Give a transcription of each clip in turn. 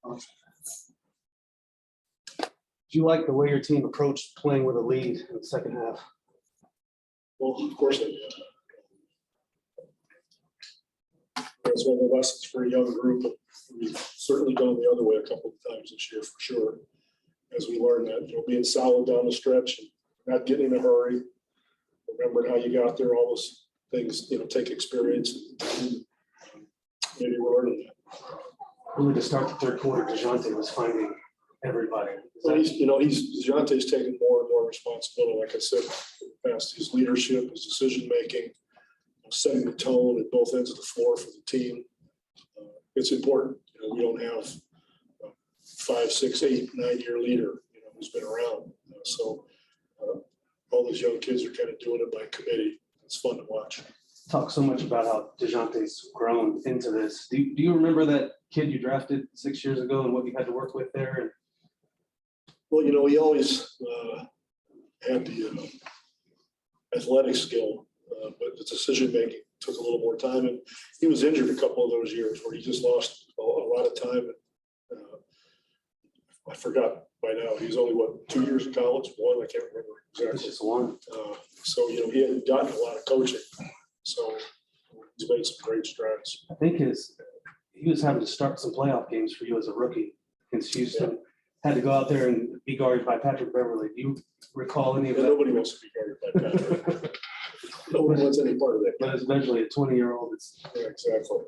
Do you like the way your team approached playing with a lead in the second half? Well, of course I did. That's one of the lessons for a young group. We've certainly gone the other way a couple of times this year for sure. As we learn that, being solid down the stretch and not getting in a hurry, remembering how you got there, all those things, take experience. And maybe we're learning that. Really, to start the third quarter, Dejounte was finding everybody. Well, Dejounte's taking more and more responsibility. Like I said in the past, his leadership, his decision making, setting the tone at both ends of the floor for the team. It's important. We don't have a 5, 6, 8, 9-year leader, who's been around. So all those young kids are kind of doing it by committee. It's fun to watch. Talk so much about how Dejounte's grown into this. Do you remember that kid you drafted 6 years ago and what you had to work with there? Well, he always had the athletic skill, but the decision making took a little more time. And he was injured a couple of those years where he just lost a lot of time. And, I forgot by now. He's only 2 years in college? One, I can't remember exactly. Just one. So he hadn't gotten a lot of coaching. So he's made some great strides. I think he was having to start some playoff games for you as a rookie against Houston. Yeah. Had to go out there and be guarded by Patrick Beverly. Do you recall any of that? Nobody wants to be guarded by Patrick. No one wants any part of that. But especially a 20-year-old. Yeah, exactly.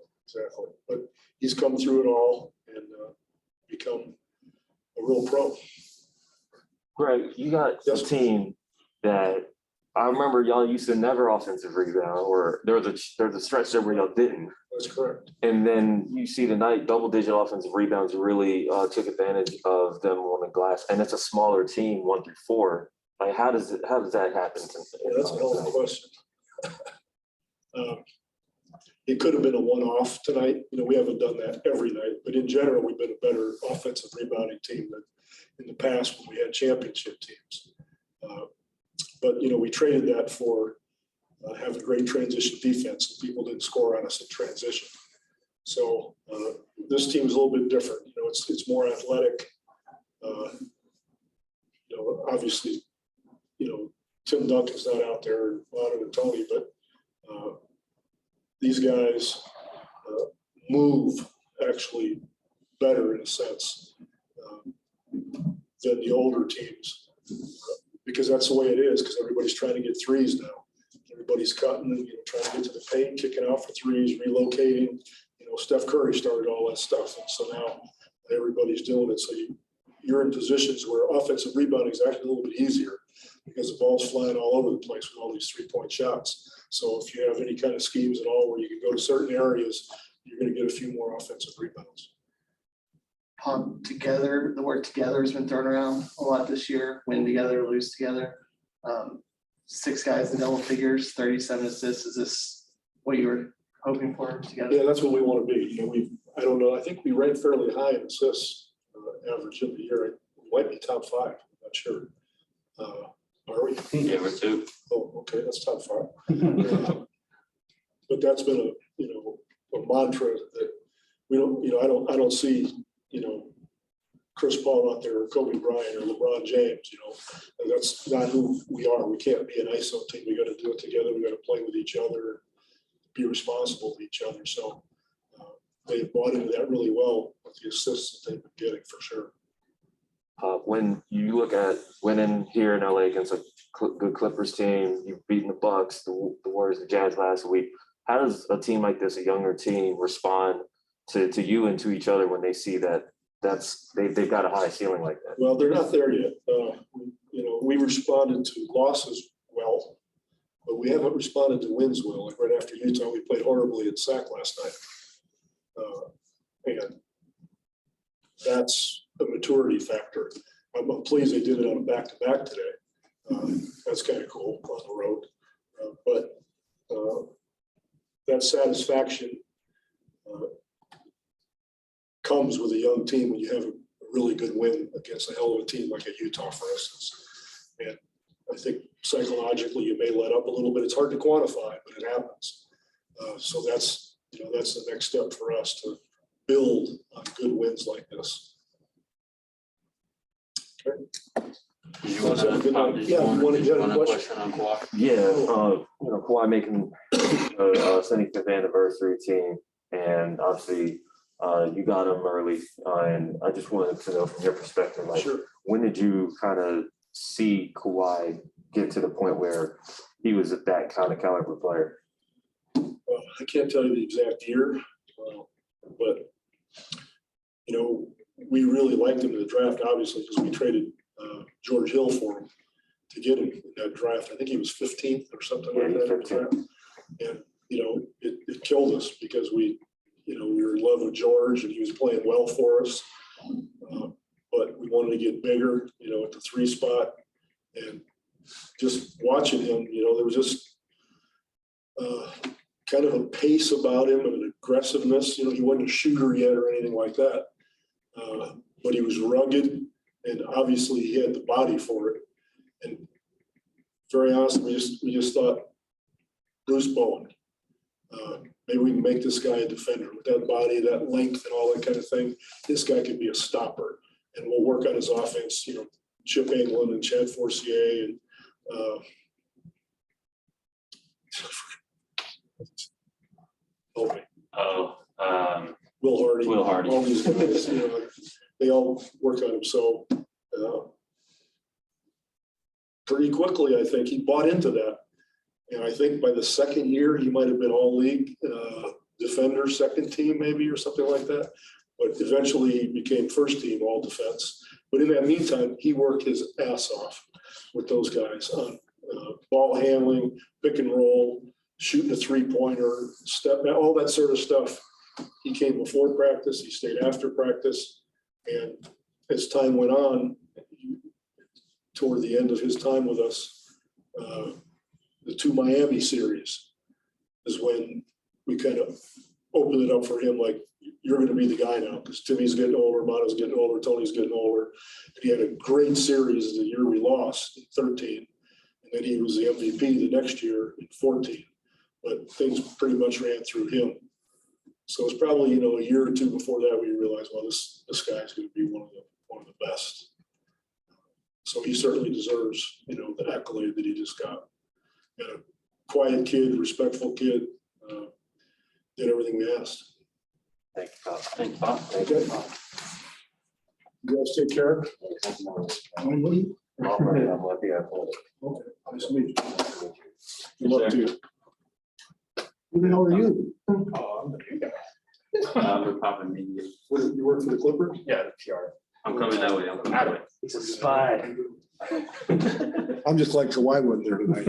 But he's come through it all and become a real pro. Greg, you got a team that I remember y'all used to never offensive rebound, or there was a stretch there where y'all didn't. That's correct. And then you see tonight, double-digit offensive rebounds really took advantage of them on the glass, and it's a smaller team, 1 through 4. Like, how does that happen? Yeah, that's a hell of a question. It could have been a one-off tonight. We haven't done that every night, but in general, we've been a better offensive rebounding team than in the past when we had championship teams. But we traded that for having great transition defense, and people didn't score on us in transition. So this team is a little bit different. It's more athletic. Obviously, Tim Duncan's not out there, and Lana and Tony, but these guys move actually better in a sense than the older teams, because that's the way it is, because everybody's trying to get threes now. Everybody's cutting and trying to get to the paint, kicking out for threes, relocating. Steph Curry started all that stuff, and so now everybody's doing it. So you're in positions where offensive rebounding is actually a little bit easier because the ball's flying all over the place with all these three-point shots. So if you have any kind of schemes at all where you can go to certain areas, you're going to get a few more offensive rebounds. Together, the word together has been thrown around a lot this year. Win together, lose together. 6 guys in double figures, 37 assists. Is this what you were hoping for together? Yeah, that's what we want to be. I don't know. I think we ranked fairly high in assists average in the year. We might be top 5. I'm not sure. Are we? Yeah, we're 2. Oh, okay, that's top 5. But that's been a mantra that we don't. I don't see Chris Paul out there, or Kobe Bryant, or LeBron James. That's not who we are. We can't be an ISO team. We got to do it together. We got to play with each other, be responsible to each other. So they've bought into that really well with the assists that they've been getting for sure. When you look at winning here in LA against a good Clippers team, you've beaten the Bucks, the Warriors, the Jazz last week. How does a team like this, a younger team, respond to you and to each other when they see that they've got a high ceiling like that? Well, they're not there yet. We responded to losses well, but we haven't responded to wins well. Like right after Utah, we played horribly at SAC last night. And that's a maturity factor. I'm pleased they did it on a back-to-back today. That's kind of cool on the road. But that satisfaction comes with a young team when you have a really good win against a hell of a team like a Utah, for instance. And I think psychologically you may let up a little bit. It's hard to quantify, but it happens. So that's the next step for us to build on good wins like this. Did you want to, Yeah, you wanted to have a question on Kawhi? Yeah, Kawhi making a 75th anniversary team, and obviously you got him early, and I just wanted to know from your perspective, like, Sure. when did you kind of see Kawhi get to the point where he was that kind of caliber player? I can't tell you the exact year, but we really liked him in the draft, obviously, because we traded George Hill for him to get him in that draft. I think he was 15th or something like that in the draft. And it killed us because we were in love with George and he was playing well for us. But we wanted to get bigger, at the 3 spot. And just watching him, there was just kind of a pace about him and an aggressiveness. He wasn't a shooter yet or anything like that. But he was rugged, and obviously he had the body for it. And very honestly, we just thought, Bruce Bowen, maybe we can make this guy a defender with that body, that length, and all that kind of thing. This guy could be a stopper, and we'll work on his offense. Chip England and Chad Forcier and help me. Will Hardy. Will Hardy. All these guys, they all work on him. So pretty quickly, I think he bought into that. And I think by the second year, he might have been all league defender, second team maybe, or something like that. But eventually he became first team all defense. But in that meantime, he worked his ass off with those guys on ball handling, pick and roll, shooting a 3-pointer, step, all that sort of stuff. He came before practice, he stayed after practice. And as time went on, toward the end of his time with us, the 2 Miami series is when we kind of opened it up for him, like, you're going to be the guy now, because Timmy's getting older, Mono's getting older, Tony's getting older. And he had a great series the year we lost in 13. And then he was the MVP the next year in 14. But things pretty much ran through him. So it was probably, a year or 2 before that we realized, well, this guy's going to be one of the best. So he certainly deserves, the accolade that he just got. And a quiet kid, respectful kid, did everything we asked. Thank you, Pop. Thank you, Bob. Okay. You guys take care. Anybody? I'm with you. Okay, nice to meet you. Good luck to you. Who the hell are you? Oh, I'm the new guy. We're popping media. You work for the Clippers? Yeah, the PR. I'm coming that way. I'm coming that way. He's a spy. I'm just like Kawhi went there tonight.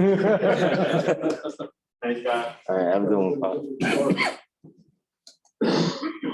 Thanks, guys. All right, have a good one, Pop.